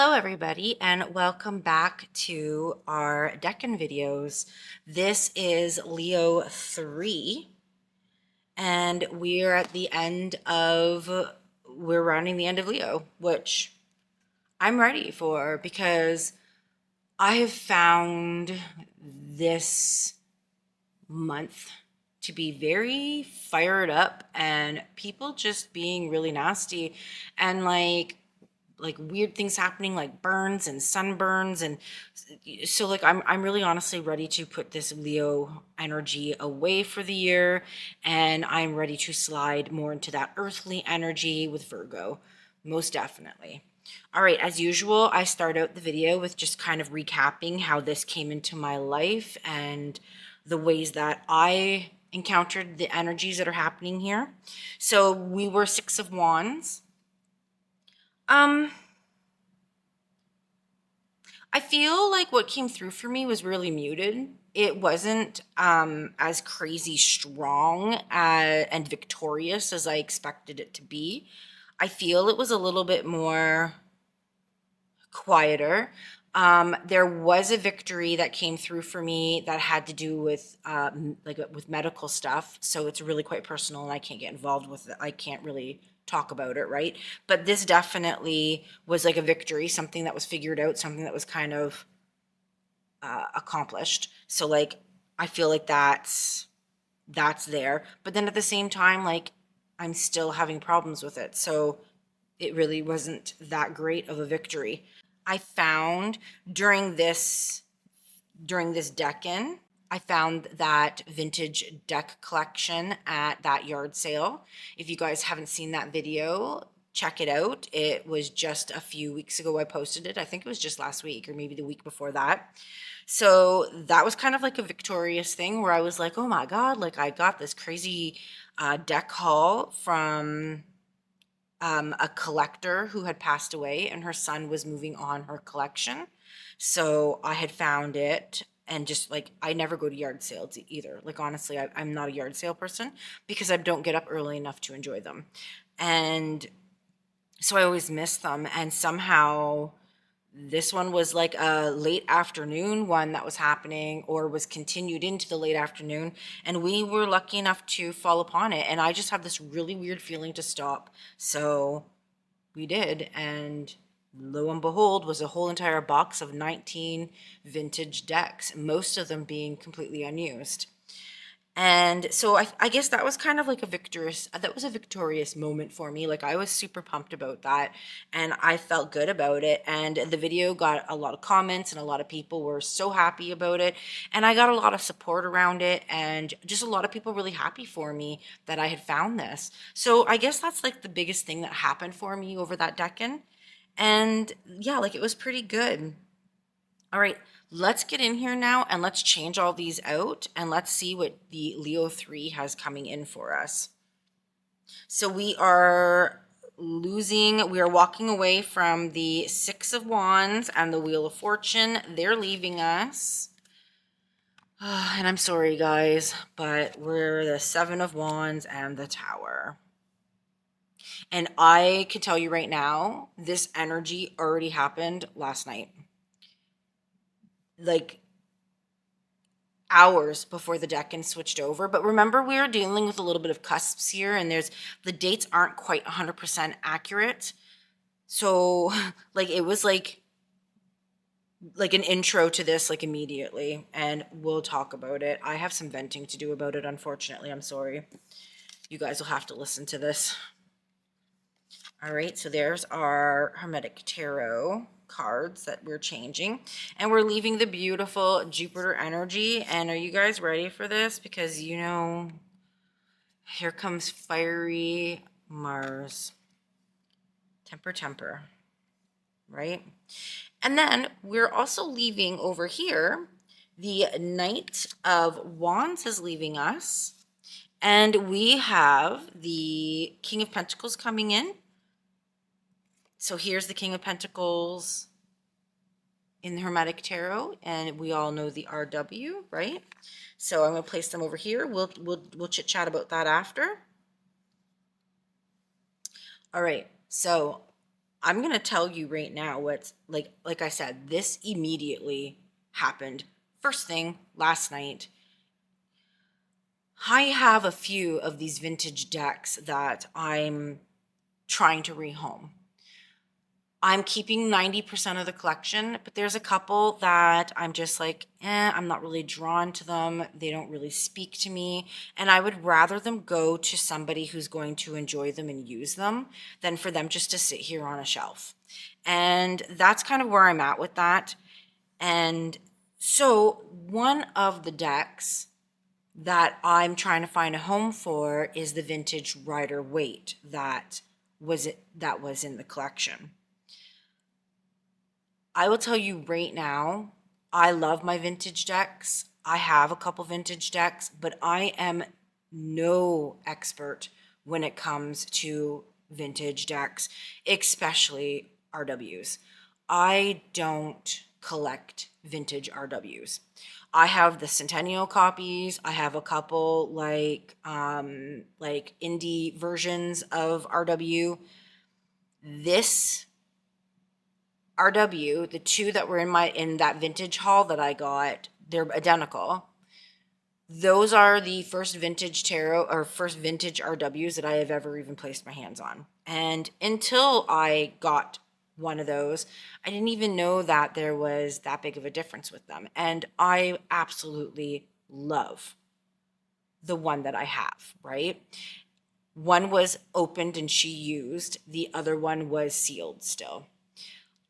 Hello everybody and welcome back to our Decan videos. This is Leo 3 and we're rounding the end of Leo, which I'm ready for because I have found this month to be very fired up and people just being really nasty and like weird things happening, like burns and sunburns. And so like I'm really honestly ready to put this Leo energy away for the year, and I'm ready to slide more into that earthly energy with Virgo, most definitely. All right, as usual, I start out the video with just kind of recapping how this came into my life and the ways that I encountered the energies that are happening here. So we were Six of Wands. um I feel like what came through for me was really muted. It wasn't as crazy strong and victorious as I expected it to be. I feel it was a little bit more quieter. There was a victory that came through for me that had to do with with medical stuff. So it's really quite personal, and I can't get involved with it. I can't really talk about it, right? But this definitely was like a victory, something that was figured out, something that was kind of accomplished. So like I feel like that's there. But then at the same time, like I'm still having problems with it. So it really wasn't that great of a victory. I found during this Decan, I found that vintage deck collection at that yard sale. If you guys haven't seen that video, check it out. It was just a few weeks ago I posted it. I think it was just last week or maybe the week before that. So that was kind of like a victorious thing where I was like, oh my God, like I got this crazy deck haul from a collector who had passed away, and her son was moving on her collection. So I had found it, and just like I never go to yard sales either. Like honestly, I'm not a yard sale person because I don't get up early enough to enjoy them. And so I always miss them. And somehow this one was like a late afternoon one that was happening or was continued into the late afternoon, and we were lucky enough to fall upon it, and I just have this really weird feeling to stop. So we did, and lo and behold was a whole entire box of 19 vintage decks, most of them being completely unused. And so I guess that was kind of like that was a victorious moment for me. Like I was super pumped about that, and I felt good about it. And the video got a lot of comments, and a lot of people were so happy about it. And I got a lot of support around it, and just a lot of people really happy for me that I had found this. So I guess that's like the biggest thing that happened for me over that Decan. And yeah, like it was pretty good. All right, let's get in here now and let's change all these out and let's see what the Leo 3 has coming in for us. So we are walking away from the Six of Wands and the Wheel of Fortune. They're leaving us. And I'm sorry, guys, but we're the Seven of Wands and the Tower. And I can tell you right now, this energy already happened last night. Like hours before the Decan switched over. But remember, we are dealing with a little bit of cusps here, and the dates aren't quite 100% accurate. So like it was like an intro to this like immediately, and we'll talk about it. I have some venting to do about it, unfortunately. I'm sorry. You guys will have to listen to this. All right, so there's our Hermetic Tarot cards that we're changing, and we're leaving the beautiful Jupiter energy. And are you guys ready for this? Because you know, here comes fiery Mars. Temper, temper, right? And then we're also leaving over here, the Knight of Wands is leaving us, and we have the King of Pentacles coming in. So here's the King of Pentacles in the Hermetic Tarot, and we all know the RW, right? So I'm going to place them over here. We'll chit chat about that after. All right. So I'm going to tell you right now what's like I said, this immediately happened. First thing last night, I have a few of these vintage decks that I'm trying to rehome. I'm keeping 90% of the collection, but there's a couple that I'm just like, I'm not really drawn to them. They don't really speak to me. And I would rather them go to somebody who's going to enjoy them and use them than for them just to sit here on a shelf. And that's kind of where I'm at with that. And so one of the decks that I'm trying to find a home for is the vintage Rider-Waite that was in the collection. I will tell you right now, I love my vintage decks. I have a couple vintage decks, but I am no expert when it comes to vintage decks, especially RWs. I don't collect vintage RWs. I have the Centennial copies. I have a couple like indie versions of RW. This RW, the two that were in that vintage haul that I got, they're identical. Those are the first vintage tarot or first vintage RWs that I have ever even placed my hands on. And until I got one of those, I didn't even know that there was that big of a difference with them. And I absolutely love the one that I have, right? One was opened and she used, the other one was sealed still.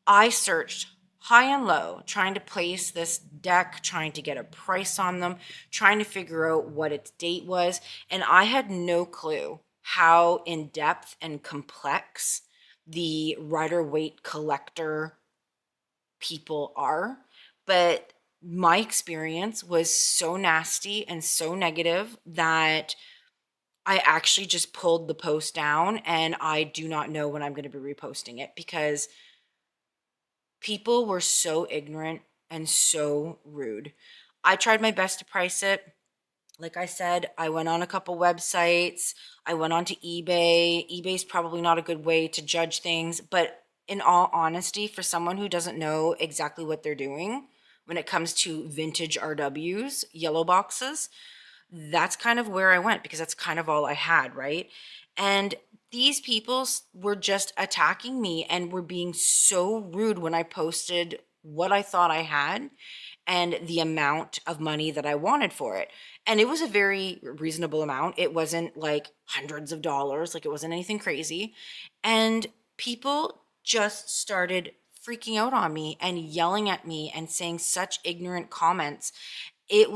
I searched high and low, trying to place this deck, trying to get a price on them, trying to figure out what its date was, and I had no clue how in depth and complex the Rider-Waite collector people are. But my experience was so nasty and so negative that I actually just pulled the post down, and I do not know when I'm going to be reposting it because people were so ignorant and so rude. I tried my best to price it. Like I said, I went on a couple websites. I went on to eBay. eBay's probably not a good way to judge things, but in all honesty, for someone who doesn't know exactly what they're doing when it comes to vintage RWs, yellow boxes, that's kind of where I went because that's kind of all I had, right? And these people were just attacking me and were being so rude when I posted what I thought I had and the amount of money that I wanted for it. And it was a very reasonable amount. It wasn't like hundreds of dollars, like it wasn't anything crazy. And people just started freaking out on me and yelling at me and saying such ignorant comments. It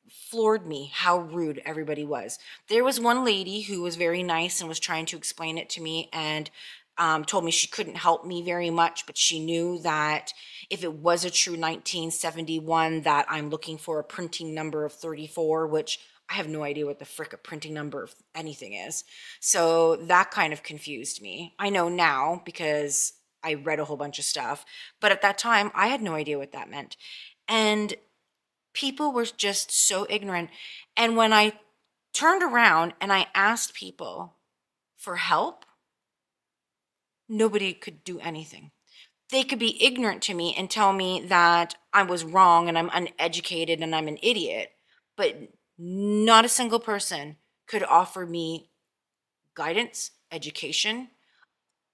floored me how rude everybody was. There was one lady who was very nice and was trying to explain it to me and told me she couldn't help me very much, but she knew that if it was a true 1971, that I'm looking for a printing number of 34, which I have no idea what the frick a printing number of anything is. So that kind of confused me. I know now because I read a whole bunch of stuff, but at that time I had no idea what that meant. And people were just so ignorant. And when I turned around and I asked people for help, nobody could do anything. They could be ignorant to me and tell me that I was wrong and I'm uneducated and I'm an idiot, but not a single person could offer me guidance, education,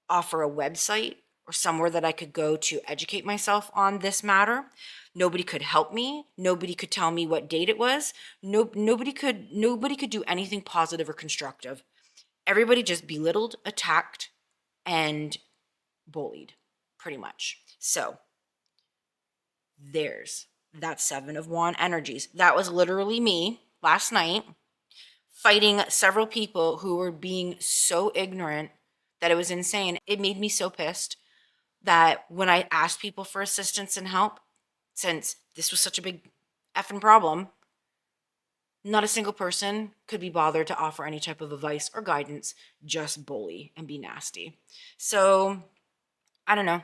offer a website or somewhere that I could go to educate myself on this matter. Nobody could help me. Nobody could tell me what date it was. Nobody could do anything positive or constructive. Everybody just belittled, attacked, and bullied, pretty much. So there's that Seven of Wand energies. That was literally me last night fighting several people who were being so ignorant that it was insane. It made me so pissed that when I asked people for assistance and help, since this was such a big effing problem, not a single person could be bothered to offer any type of advice or guidance, just bully and be nasty. So, I don't know.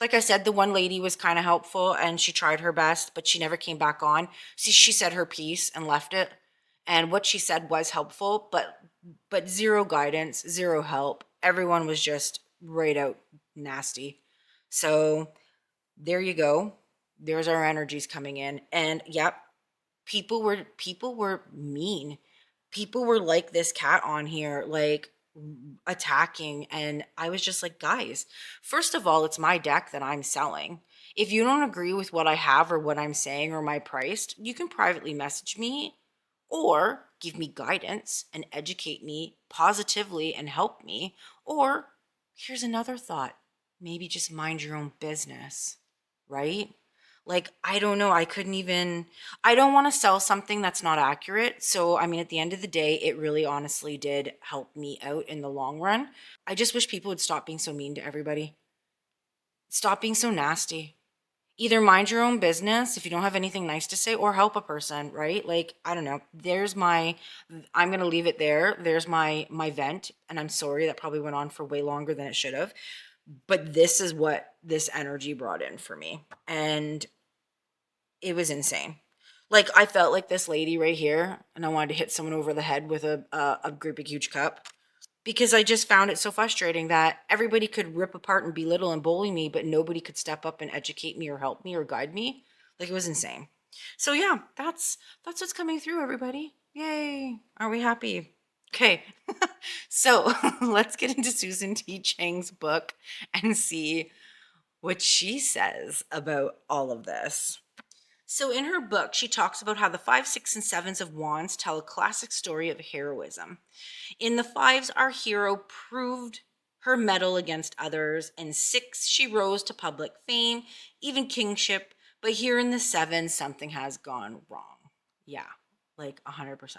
Like I said, the one lady was kind of helpful and she tried her best, but she never came back on. See, she said her piece and left it. And what she said was helpful, but zero guidance, zero help. Everyone was just right out nasty. So there you go. There's our energies coming in. And yep, people were mean. People were like this cat on here, like attacking, and I was just like, guys, first of all, it's my deck that I'm selling. If you don't agree with what I have or what I'm saying or my price, you can privately message me or give me guidance and educate me positively and help me. Or here's another thought, maybe just mind your own business, right? Like, I don't know. I don't want to sell something that's not accurate. So, I mean, at the end of the day, it really honestly did help me out in the long run. I just wish people would stop being so mean to everybody. Stop being so nasty. Either mind your own business if you don't have anything nice to say, or help a person, right? Like, I don't know. I'm going to leave it there. There's my vent, and I'm sorry that probably went on for way longer than it should have. But this is what this energy brought in for me. And it was insane. Like, I felt like this lady right here, and I wanted to hit someone over the head with a great big huge cup, because I just found it so frustrating that everybody could rip apart and belittle and bully me, but nobody could step up and educate me or help me or guide me. Like, it was insane. So yeah, that's what's coming through, everybody. Yay! Are we happy? Okay, so let's get into Susan T. Chang's book and see what she says about all of this. So, in her book, she talks about how the five, six, and sevens of wands tell a classic story of heroism. In the fives, our hero proved her mettle against others. In six, she rose to public fame, even kingship. But here in the sevens, something has gone wrong. Yeah, like 100%.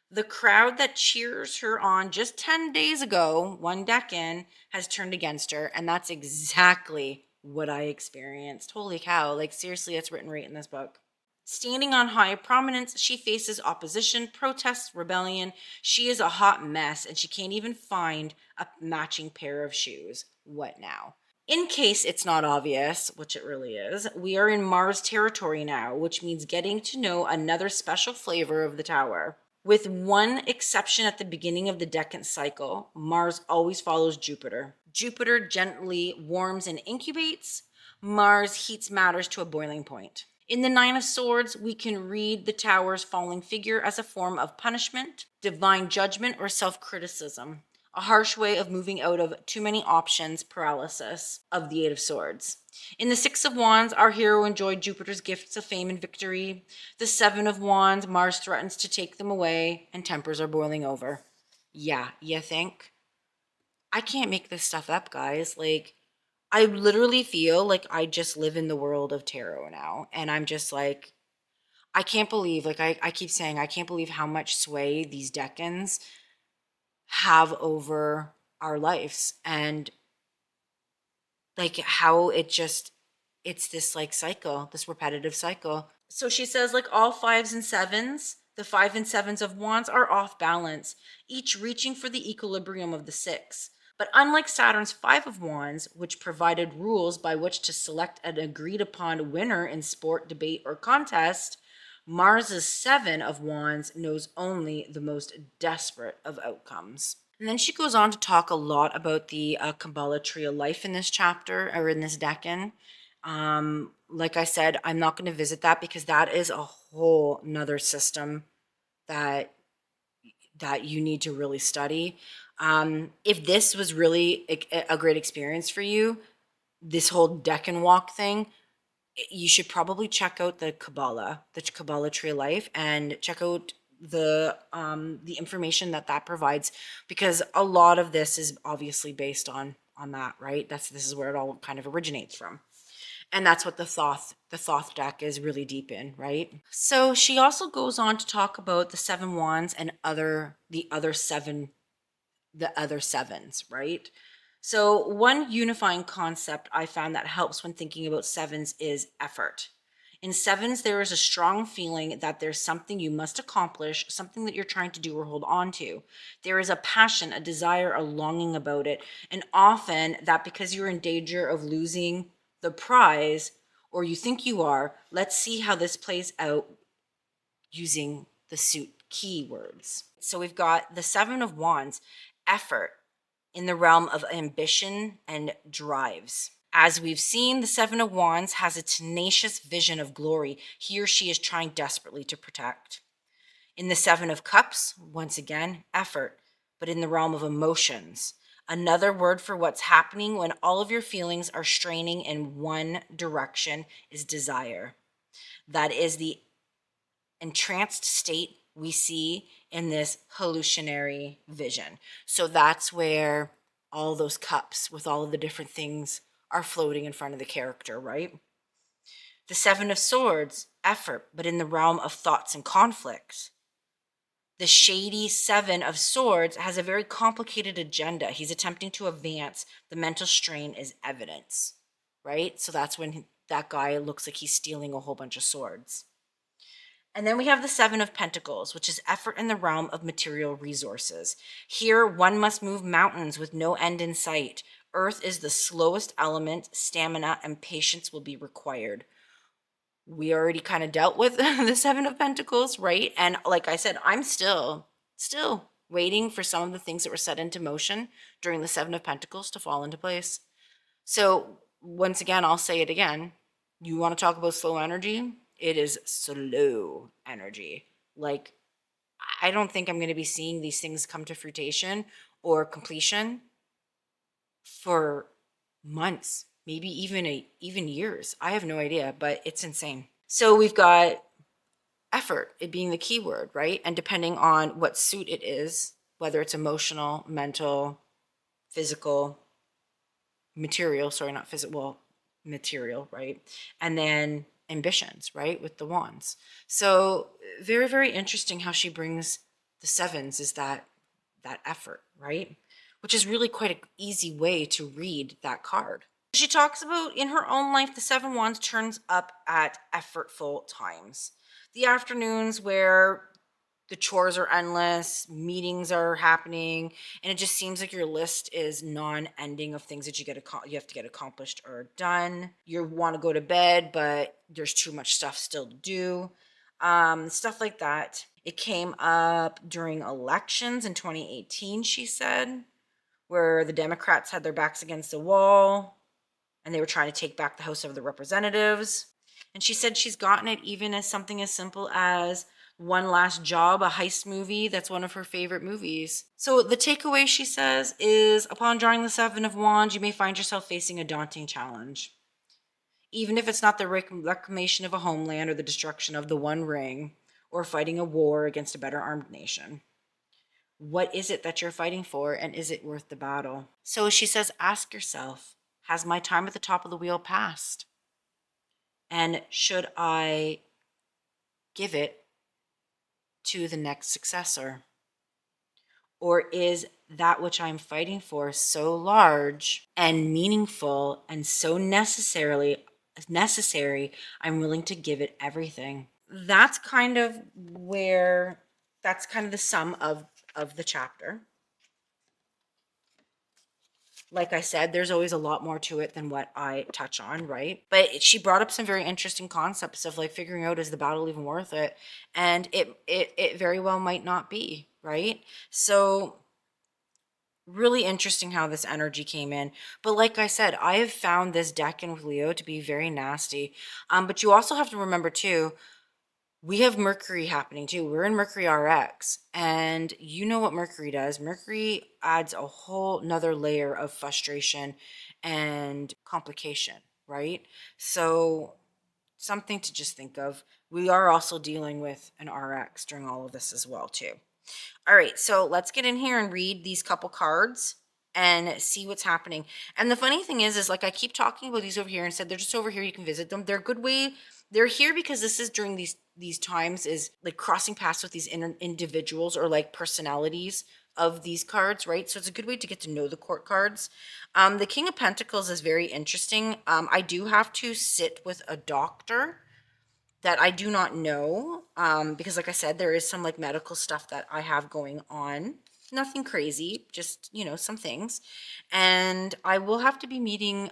The crowd that cheers her on just 10 days ago, one Decan, has turned against her. And that's exactly what I experienced. Holy cow. Like, seriously, it's written right in this book. Standing on high prominence, she faces opposition, protests, rebellion. She is a hot mess, and she can't even find a matching pair of shoes. What now? In case it's not obvious, which it really is, we are in Mars territory now, which means getting to know another special flavor of the tower. With one exception at the beginning of the Decan cycle, Mars always follows Jupiter. Jupiter gently warms and incubates. Mars heats matters to a boiling point. In the Nine of Swords, we can read the tower's falling figure as a form of punishment, divine judgment, or self-criticism. A harsh way of moving out of too many options paralysis of the Eight of Swords. In the Six of Wands, our hero enjoyed Jupiter's gifts of fame and victory. The Seven of Wands, Mars threatens to take them away, and tempers are boiling over. Yeah, you think? I can't make this stuff up, guys. Like, I literally feel like I just live in the world of tarot now. And I'm just like, I can't believe, like I keep saying, I can't believe how much sway these decans have over our lives. And like how it's this like cycle, this repetitive cycle. So she says, like all fives and sevens, the five and sevens of wands are off balance, each reaching for the equilibrium of the six. But unlike Saturn's five of wands, which provided rules by which to select an agreed upon winner in sport, debate, or contest, Mars's seven of wands knows only the most desperate of outcomes. And then she goes on to talk a lot about the Kabbalah tree of life in this chapter, or in this Decan. Like I said, I'm not going to visit that because that is a whole nother system that you need to really study. If this was really a great experience for you, this whole Decan walk thing, you should probably check out the Kabbalah Tree of Life, and check out the information that provides, because a lot of this is obviously based on that, right? This is where it all kind of originates from. And that's what the Thoth deck is really deep in, right? So she also goes on to talk about the seven wands and the other sevens, right? So one unifying concept I found that helps when thinking about sevens is effort. In sevens, there is a strong feeling that there's something you must accomplish, something that you're trying to do or hold on to. There is a passion, a desire, a longing about it. And often that because you're in danger of losing the prize, or you think you are, let's see how this plays out using the suit keywords. So we've got the Seven of Wands, effort, in the realm of ambition and drives. As we've seen, the Seven of Wands has a tenacious vision of glory he or she is trying desperately to protect. In the Seven of Cups, once again, effort, but in the realm of emotions. Another word for what's happening when all of your feelings are straining in one direction is desire. That is the entranced state we see in this hallucinatory vision. So that's where all those cups with all of the different things are floating in front of the character, right? The Seven of Swords, effort, but in the realm of thoughts and conflicts. The shady Seven of Swords has a very complicated agenda. He's attempting to advance. The mental strain is evidence, right? So that's when that guy looks like he's stealing a whole bunch of swords. And then we have the Seven of Pentacles, which is effort in the realm of material resources. Here, one must move mountains with no end in sight. Earth is the slowest element. Stamina and patience will be required. We already kind of dealt with the Seven of Pentacles, right? And like I said, I'm still waiting for some of the things that were set into motion during the Seven of Pentacles to fall into place. So once again, I'll say it again. You want to talk about slow energy? It is slow energy. Like, I don't think I'm going to be seeing these things come to fruition or completion for months, maybe even years. I have no idea, but it's insane. So we've got effort, it being the key word, right? And depending on what suit it is, whether it's emotional, mental, physical, material, sorry, not physical, material, right? And then ambitions, right? With the wands. So very, very interesting how she brings the sevens is that effort, right? Which is really quite an easy way to read that card. She talks about in her own life, the Seven Wands turns up at effortful times. The afternoons where the chores are endless, meetings are happening, and it just seems like your list is non-ending of things that you have to get accomplished or done. You want to go to bed, but there's too much stuff still to do. Stuff like that. It came up during elections in 2018, she said, where the Democrats had their backs against the wall and they were trying to take back the House of the Representatives. And she said she's gotten it even as something as simple as One Last Job, a heist movie. That's one of her favorite movies. So the takeaway, she says, is upon drawing the Seven of Wands, you may find yourself facing a daunting challenge. Even if it's not the reclamation of a homeland or the destruction of the One Ring or fighting a war against a better armed nation. What is it that you're fighting for, and is it worth the battle? So she says, ask yourself, has my time at the top of the wheel passed? And should I give it to the next successor? Or is that which I'm fighting for so large and meaningful and so necessary, I'm willing to give it everything? That's kind of the sum of the chapter. Like I said, there's always a lot more to it than what I touch on, right? But she brought up some very interesting concepts of like figuring out, is the battle even worth it? And it very well might not be, right? So really interesting how this energy came in. But like I said, I have found this Decan with Leo to be very nasty. But you also have to remember too, we have Mercury happening too. We're in Mercury RX, and you know what Mercury does. Mercury adds a whole nother layer of frustration and complication, right? So something to just think of. We are also dealing with an RX during all of this as well too. All right, so let's get in here and read these couple cards and see what's happening. And the funny thing is like I keep talking about these over here and said they're just over here. You can visit them. They're a good way. They're here because this is during these times is like crossing paths with these individuals or like personalities of these cards, right? So it's a good way to get to know the court cards. The King of Pentacles is very interesting. I do have to sit with a doctor that I do not know, because like I said, there is some like medical stuff that I have going on. Nothing crazy, just, some things. And I will have to be meeting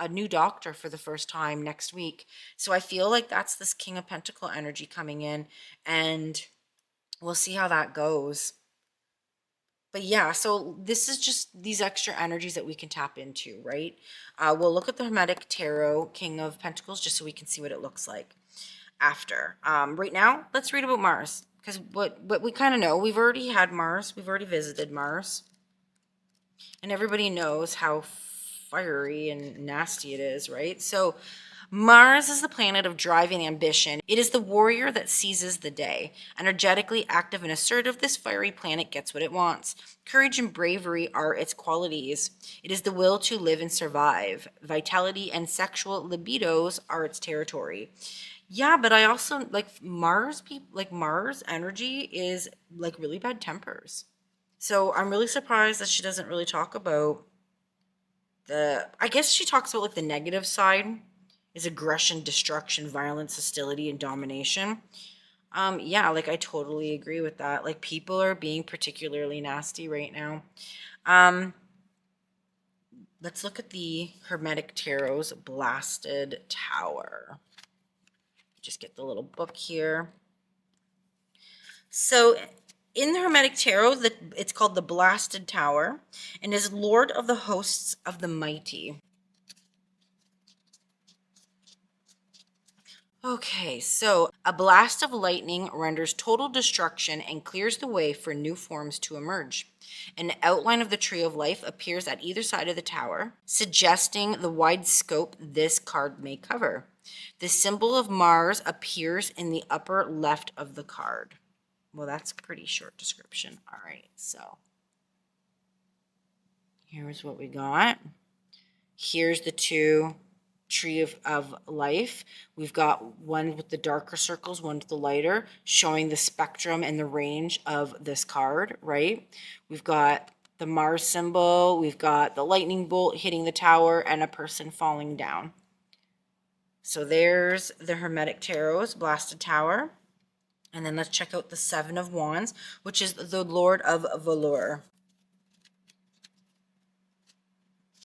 a new doctor for the first time next week. So I feel like that's this King of Pentacle energy coming in, and we'll see how that goes. But yeah, so this is just these extra energies that we can tap into, right? We'll look at the Hermetic Tarot, King of Pentacles, just so we can see what it looks like after. Right now, let's read about Mars, because what we kind of know, we've already had Mars, we've already visited Mars, and everybody knows how fiery and nasty it is, right? So Mars is the planet of drive and ambition. It is the warrior that seizes the day. Energetically active and assertive, this fiery planet gets what it wants. Courage and bravery are its qualities. It is the will to live and survive. Vitality and sexual libidos are its territory. Yeah, but I also like Mars people, like Mars energy is like really bad tempers. So I'm really surprised that she doesn't really talk about I guess she talks about like the negative side is aggression, destruction, violence, hostility, and domination. Yeah, like I totally agree with that. Like people are being particularly nasty right now. Um, let's look at the Hermetic Tarot's Blasted Tower. Just get the little book here. So in the Hermetic Tarot, it's called the Blasted Tower and is Lord of the Hosts of the Mighty. Okay, so a blast of lightning renders total destruction and clears the way for new forms to emerge. An outline of the tree of life appears at either side of the tower, suggesting the wide scope this card may cover. The symbol of Mars appears in the upper left of the card. Well, that's a pretty short description. All right, so here's what we got. Here's the two tree of life. We've got one with the darker circles, one with the lighter, showing the spectrum and the range of this card, right? We've got the Mars symbol, we've got the lightning bolt hitting the tower, and a person falling down. So there's the Hermetic Tarot's Blasted Tower. And then let's check out the Seven of Wands, which is the Lord of Valor.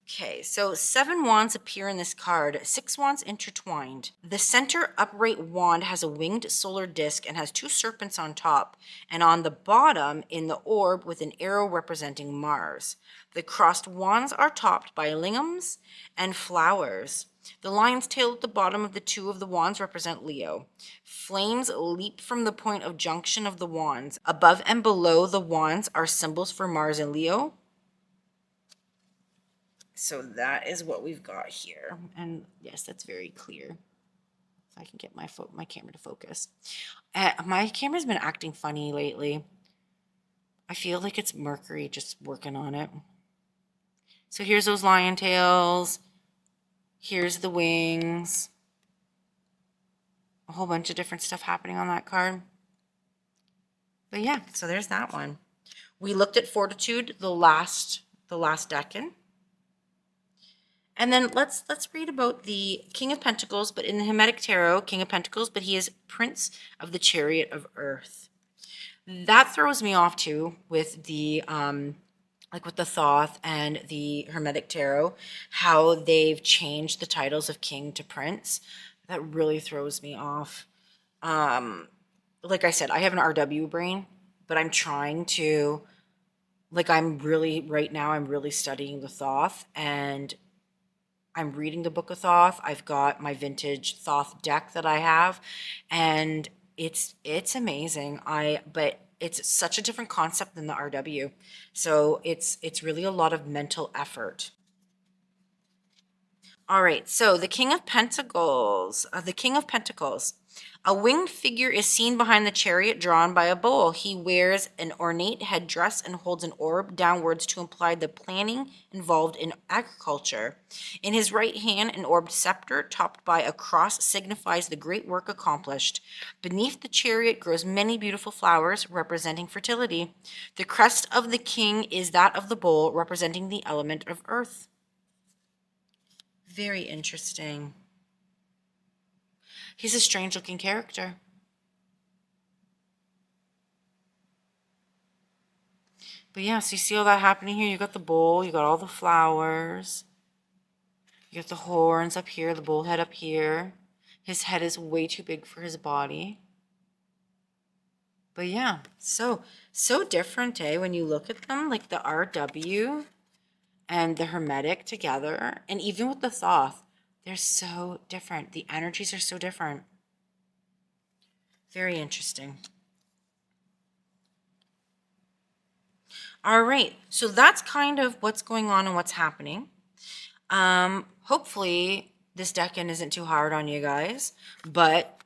Okay, so 7 wands appear in this card, 6 wands intertwined. The center upright wand has a winged solar disc and has 2 serpents on top, and on the bottom in the orb with an arrow representing Mars. The crossed wands are topped by lingams and flowers. The lion's tail at the bottom of the 2 of the wands represent Leo. Flames leap from the point of junction of the wands. Above and below the wands are symbols for Mars and Leo. So that is what we've got here. And yes, that's very clear. If I can get my camera to focus. My camera's been acting funny lately. I feel like it's Mercury just working on it. So here's those lion tails. Here's the wings. A whole bunch of different stuff happening on that card. But yeah, so there's that one. We looked at Fortitude, the last Decan. And then let's read about the King of Pentacles, but in the Hermetic Tarot, King of Pentacles, but he is Prince of the Chariot of Earth. That throws me off too with the like with the Thoth and the Hermetic Tarot, how they've changed the titles of king to prince. That really throws me off. Like I said, I have an RW brain, but I'm trying to I'm really studying the Thoth, and I'm reading the Book of Thoth. I've got my vintage Thoth deck that I have, and it's amazing. But it's such a different concept than the RW. So it's really a lot of mental effort. All right, so the King of Pentacles, A winged figure is seen behind the chariot drawn by a bull. He wears an ornate headdress and holds an orb downwards to imply the planning involved in agriculture. In his right hand, an orbed scepter topped by a cross signifies the great work accomplished. Beneath the chariot grows many beautiful flowers representing fertility. The crest of the king is that of the bull, representing the element of earth. Very interesting. He's a strange looking character. But yeah, so you see all that happening here. You got the bull, you got all the flowers. You got the horns up here, the bull head up here. His head is way too big for his body. But yeah, so different, eh? When you look at them, like the RW and the Hermetic together, and even with the Thoth, they're so different. The energies are so different. Very interesting. All right, so that's kind of what's going on and what's happening. Hopefully this Decan isn't too hard on you guys, but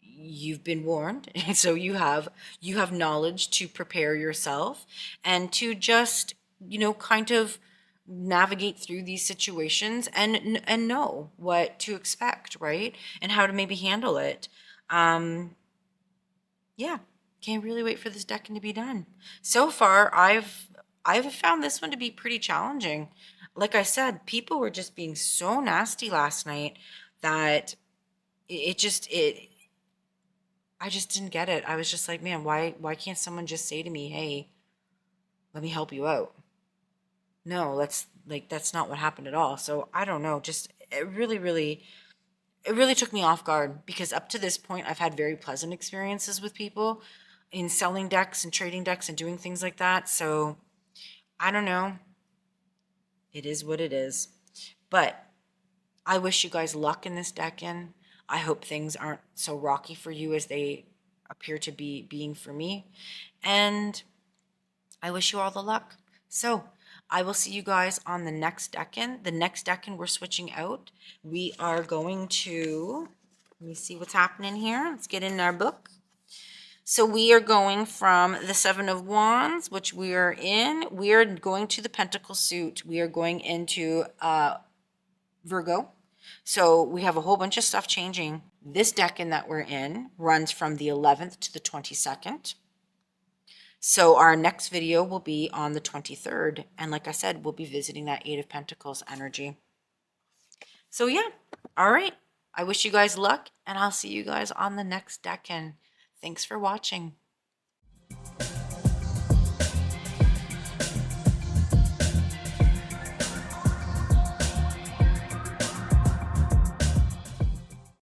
you've been warned. So you have knowledge to prepare yourself and to just, kind of navigate through these situations and know what to expect, right? And how to maybe handle it. Yeah, can't really wait for this decking to be done. So far, I've found this one to be pretty challenging. Like I said, people were just being so nasty last night that it just it I just didn't get it. I was just like, man, why can't someone just say to me, "Hey, let me help you out"? No, that's not what happened at all. So I don't know. Just it really took me off guard because up to this point, I've had very pleasant experiences with people in selling decks and trading decks and doing things like that. So I don't know. It is what it is. But I wish you guys luck in this deck in. I hope things aren't so rocky for you as they appear to be being for me. And I wish you all the luck. So I will see you guys on the next Decan. The next Decan we're switching out. We are going to, let me see what's happening here. Let's get in our book. So we are going from the Seven of Wands, which we are in. We are going to the Pentacle suit. We are going into Virgo. So we have a whole bunch of stuff changing. This Decan that we're in runs from the 11th to the 22nd. So our next video will be on the 23rd. And like I said, we'll be visiting that Eight of Pentacles energy. So yeah, all right. I wish you guys luck, and I'll see you guys on the next Decan. Thanks for watching.